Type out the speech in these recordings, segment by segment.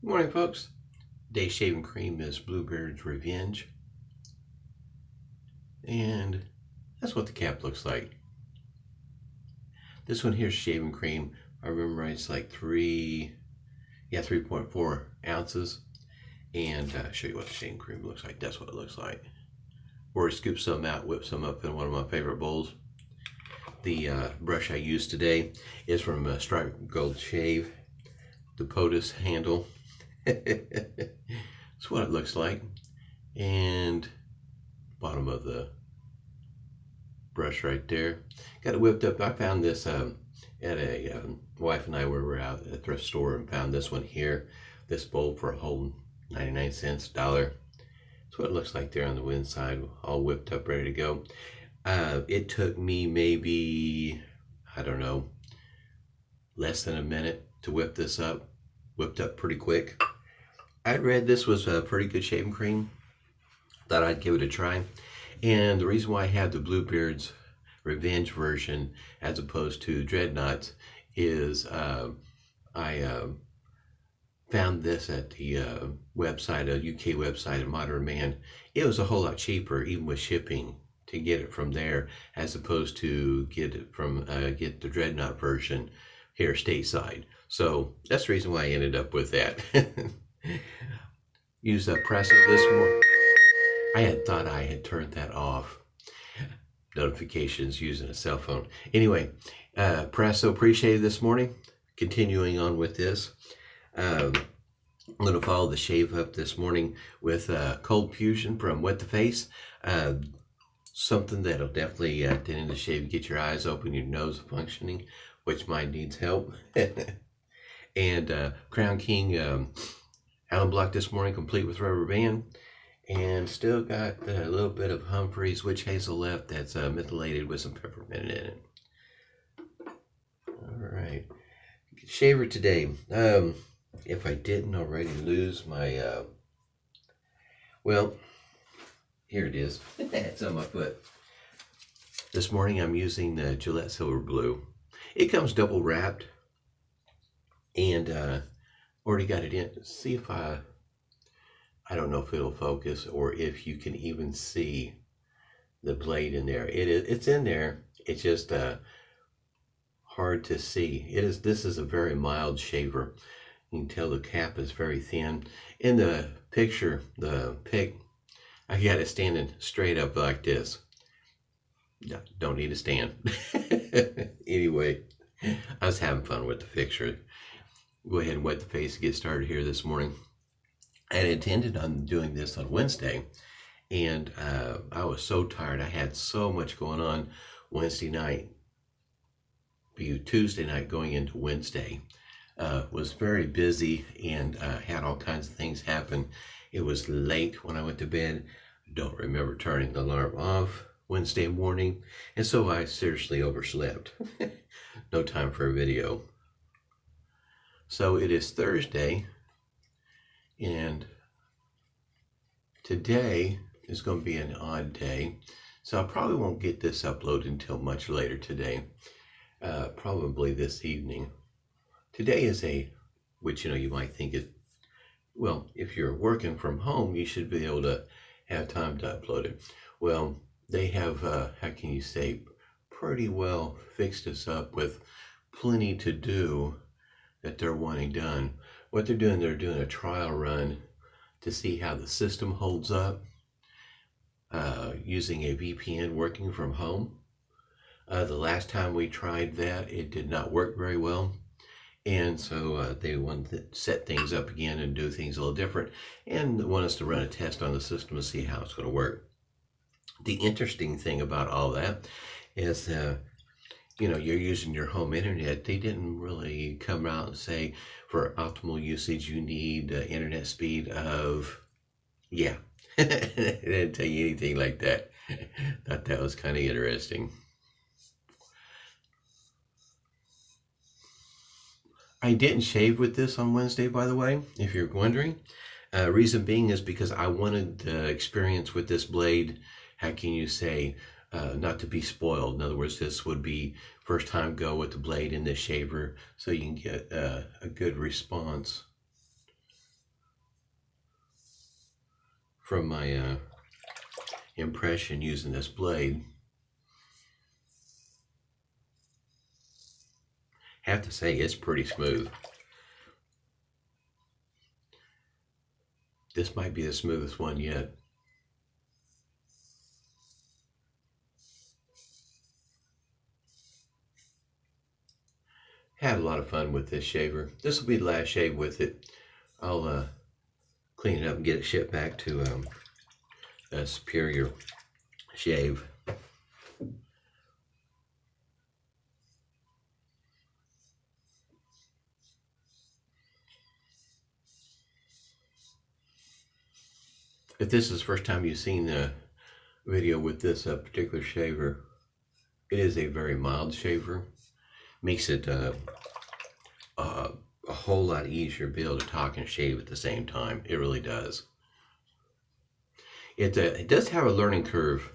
Good morning, folks. Today's shaving cream is Bluebeards Revenge. And that's what the cap looks like. This one here's shaving cream. I remember it's like 3.4 ounces. And I'll show you what the shaving cream looks like. That's what it looks like. Or scoop some out, whip some up in one of my favorite bowls. The brush I used today is from Tritok R51, the POTUS handle. That's what it looks like. And bottom of the brush right there. Got it whipped up. I found this at a wife and I were out at a thrift store and found this one here. This bowl for a whole 99 cents, $1. That's what it looks like there on the inside, all whipped up, ready to go. It took me maybe, I don't know, less than a minute to whip this up. Whipped up pretty quick. I read this was a pretty good shaving cream. Thought I'd give it a try. And the reason why I have the Bluebeards Revenge version as opposed to Dreadnoughts is I found this at the website, a UK website, a Modern Man. It was a whole lot cheaper, even with shipping, to get it from there as opposed to get it from get the Dreadnought version here stateside. So that's the reason why I ended up with that. Used a Proraso this morning. I had thought I had turned that off. Notifications using a cell phone. Anyway, Proraso Preshave this morning. Continuing on with this. I'm going to follow the shave up this morning with Cold Fusion from Wet the Face. Something that'll definitely at the end of the shave get your eyes open, your nose functioning, which mine needs help. And Crown King alum block this morning, complete with rubber band. And still got a little bit of Humphrey's witch hazel left that's mentholated with some peppermint in it. All right. Shaver today. If I didn't already lose my, well, here it is. It's on my foot. This morning I'm using the Gillette Silver Blue. It comes double wrapped. And already got it in. See if I don't know if it'll focus or if you can even see the blade in there. It's in there. It's just hard to see. This is a very mild shaver. You can tell the cap is very thin. In the picture, the pic, I got it standing straight up like this. Don't need a stand. Anyway, I was having fun with the picture. Go ahead and wet the face to get started here this morning. I had intended on doing this on Wednesday, and I was so tired. I had so much going on Wednesday night, Tuesday night going into Wednesday. Was very busy and had all kinds of things happen. It was late when I went to bed. Don't remember turning the alarm off Wednesday morning, and so I seriously overslept. No time for a video. So it is Thursday, and today is going to be an odd day, so I probably won't get this uploaded until much later today, probably this evening. Today is which you might think is, well, if you're working from home, you should be able to have time to upload it. Well, they have, how can you say, pretty well fixed us up with plenty to do that they're wanting done. What they're doing a trial run to see how the system holds up using a VPN working from home. The last time we tried that, it did not work very well. And so they want to set things up again and do things a little different and want us to run a test on the system to see how it's going to work. The interesting thing about all that is you're using your home internet. They didn't really come out and say for optimal usage you need internet speed of, yeah. They didn't tell you anything like that. Thought that was kind of interesting. I didn't shave with this on Wednesday, by the way, if you're wondering. Reason being is because I wanted the experience with this blade, how can you say, not to be spoiled. In other words, this would be first time go with the blade in the shaver so you can get a good response. from my impression using this blade. Have to say it's pretty smooth. This might be the smoothest one yet. Had a lot of fun with this shaver. This will be the last shave with it. I'll clean it up and get it shipped back to a Superior Shave. If this is the first time you've seen the video with this particular shaver, it is a very mild shaver. Makes it a whole lot easier to be able to talk and shave at the same time. It really does. It does have a learning curve.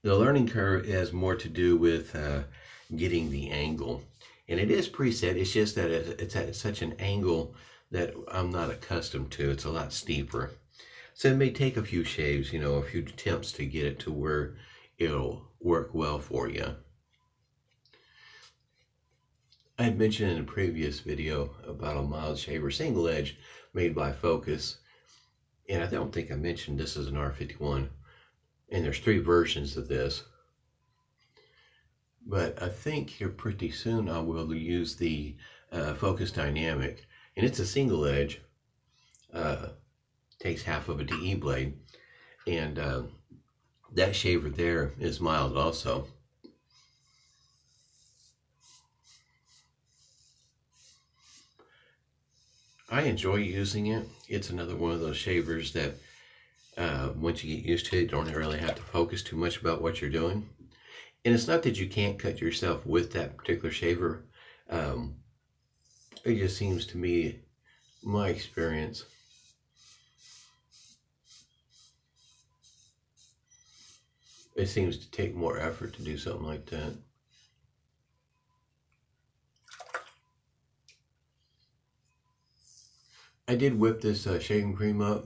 The learning curve has more to do with getting the angle. And it is preset, it's just that it's at such an angle that I'm not accustomed to. It's a lot steeper. So it may take a few shaves, you know, a few attempts to get it to where it'll work well for you. I had mentioned in a previous video about a mild shaver single edge made by POTUS. And I don't think I mentioned this is an R51. And there's 3 versions of this. But I think here pretty soon I will use the POTUS Dynamic. And it's a single edge. Takes half of a DE blade, and that shaver there is mild also. I enjoy using it. It's another one of those shavers that once you get used to it, you don't really have to focus too much about what you're doing. And it's not that you can't cut yourself with that particular shaver. It just seems to me, my experience, it seems to take more effort to do something like that. I did whip this shaving cream up.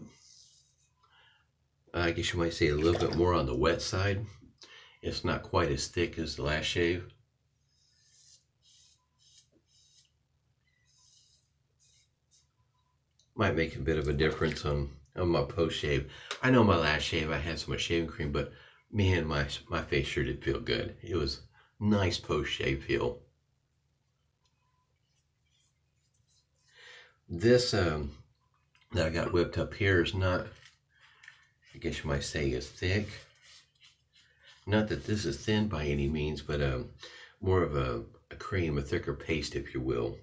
I guess you might say a little bit more on the wet side. It's not quite as thick as the last shave. Might make a bit of a difference on my post shave. I know my last shave I had so much shaving cream, but man, my face sure did feel good. It was nice post-shave feel. This that I got whipped up here is not, I guess you might say, is thick. Not that this is thin by any means, but more of a cream, a thicker paste, if you will.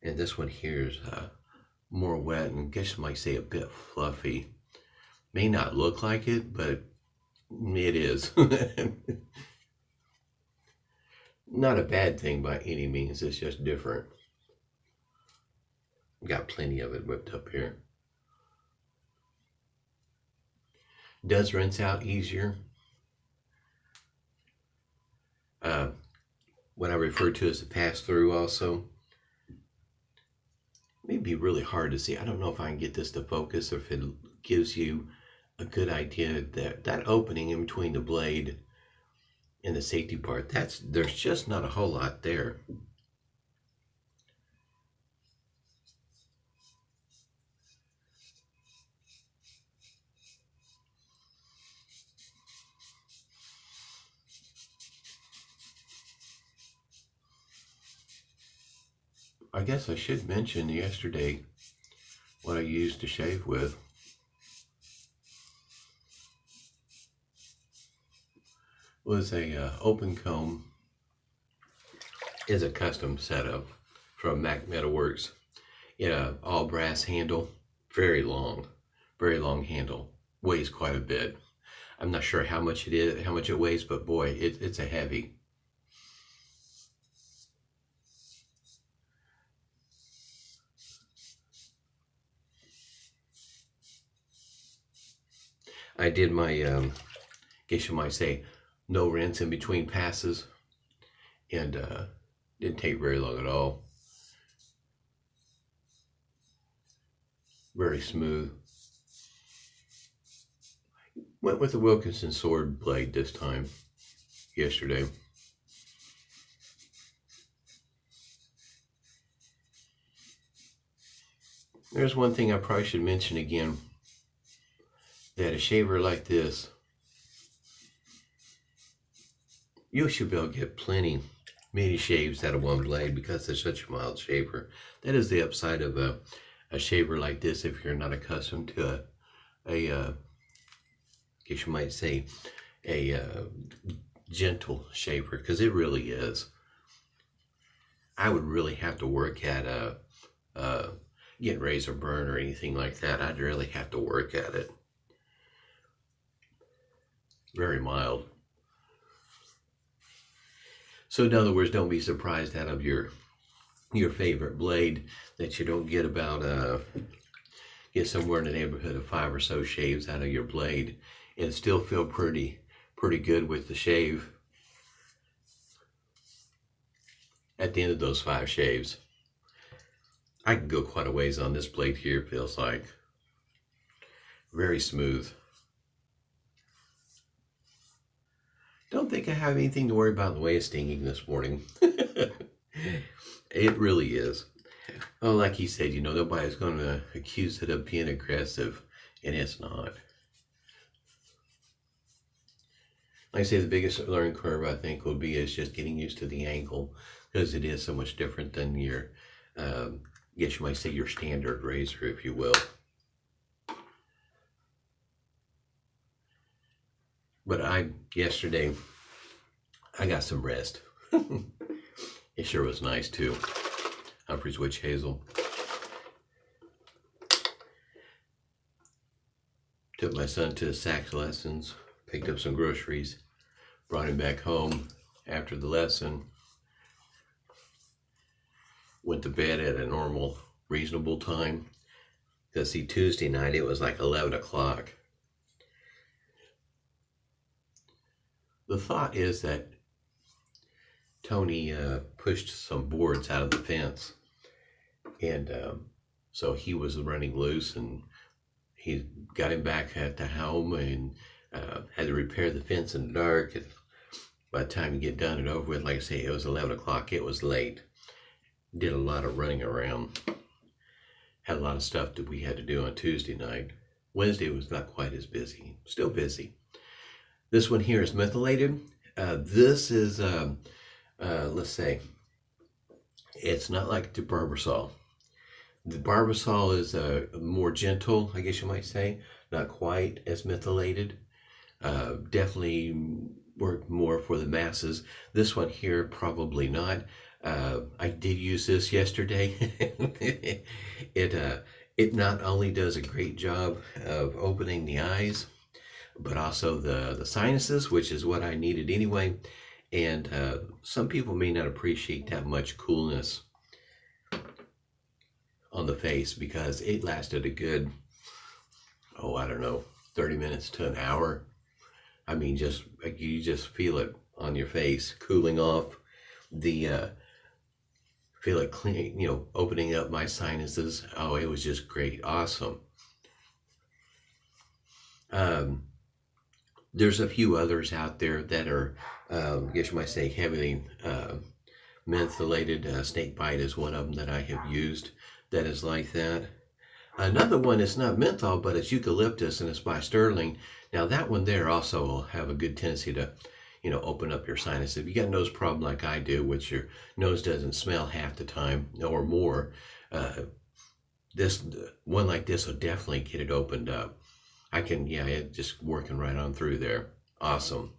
And this one here is more wet and I guess you might say a bit fluffy. May not look like it, but it is. Not a bad thing by any means, it's just different. Got plenty of it whipped up here. Does rinse out easier. What I refer to as a pass through also. It may be really hard to see. I don't know if I can get this to focus or if it gives you a good idea that that opening in between the blade and the safety part, there's just not a whole lot there. I guess I should mention yesterday what I used to shave with. Was a open comb. Is a custom setup from Mac Metalworks. All brass handle, very long handle, weighs quite a bit. I'm not sure how much it is, how much it weighs, but boy, it's a heavy. I did my, guess you might say, no rinse in between passes, and didn't take very long at all. Very smooth. Went with the Wilkinson sword blade this time, yesterday. There's one thing I probably should mention again, that a shaver like this, you should be able to get many shaves out of one blade because it's such a mild shaver. That is the upside of a shaver like this if you're not accustomed to I guess you might say, a gentle shaver, because it really is. I would really have to work at getting razor burn or anything like that. I'd really have to work at it. Very mild. So in other words, don't be surprised out of your favorite blade that you don't get get somewhere in the neighborhood of 5 or so shaves out of your blade and still feel pretty good with the shave at the end of those 5 shaves. I can go quite a ways on this blade here, it feels like. Very smooth. Don't think I have anything to worry about in the way of stinging this morning. It really is. Oh, like he said, nobody's going to accuse it of being aggressive, and it's not. Like I say, the biggest learning curve, I think, will be is just getting used to the angle, because it is so much different than your, I guess you might say, your standard razor, if you will. But yesterday, I got some rest. It sure was nice, too. Humphrey's witch hazel. Took my son to sax lessons, picked up some groceries, brought him back home after the lesson, went to bed at a normal, reasonable time. Because see, Tuesday night, it was like 11 o'clock. The thought is that Tony pushed some boards out of the fence, and so he was running loose, and he got him back at the home and had to repair the fence in the dark. And by the time you get done and over with, like I say, it was 11 o'clock. It was late. Did a lot of running around. Had a lot of stuff that we had to do on Tuesday night. Wednesday was not quite as busy. Still busy. This one here is mentholated. This is, let's say, it's not like the Barbasol. The Barbasol is more gentle, I guess you might say. Not quite as mentholated. Definitely work more for the masses. This one here, probably not. I did use this yesterday. It not only does a great job of opening the eyes, but also the sinuses, which is what I needed anyway. And some people may not appreciate that much coolness on the face, because it lasted a good, I don't know, 30 minutes to an hour. I mean, just you just feel it on your face, cooling off. Feel it clean, opening up my sinuses. Oh, it was just great, awesome. There's a few others out there that are, I guess you might say, heavily mentholated. Snake bite is one of them that I have used that is like that. Another one is not menthol, but it's eucalyptus, and it's by Sterling. Now that one there also will have a good tendency to, open up your sinus. If you got a nose problem like I do, which your nose doesn't smell half the time or more, this one like this will definitely get it opened up. It's just working right on through there. Awesome.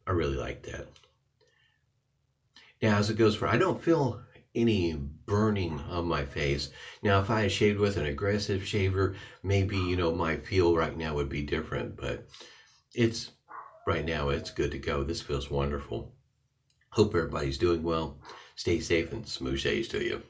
I really like that. Now, as it goes I don't feel any burning on my face. Now, if I had shaved with an aggressive shaver, maybe, my feel right now would be different, but right now, it's good to go. This feels wonderful. Hope everybody's doing well. Stay safe, and smooth shaves to you.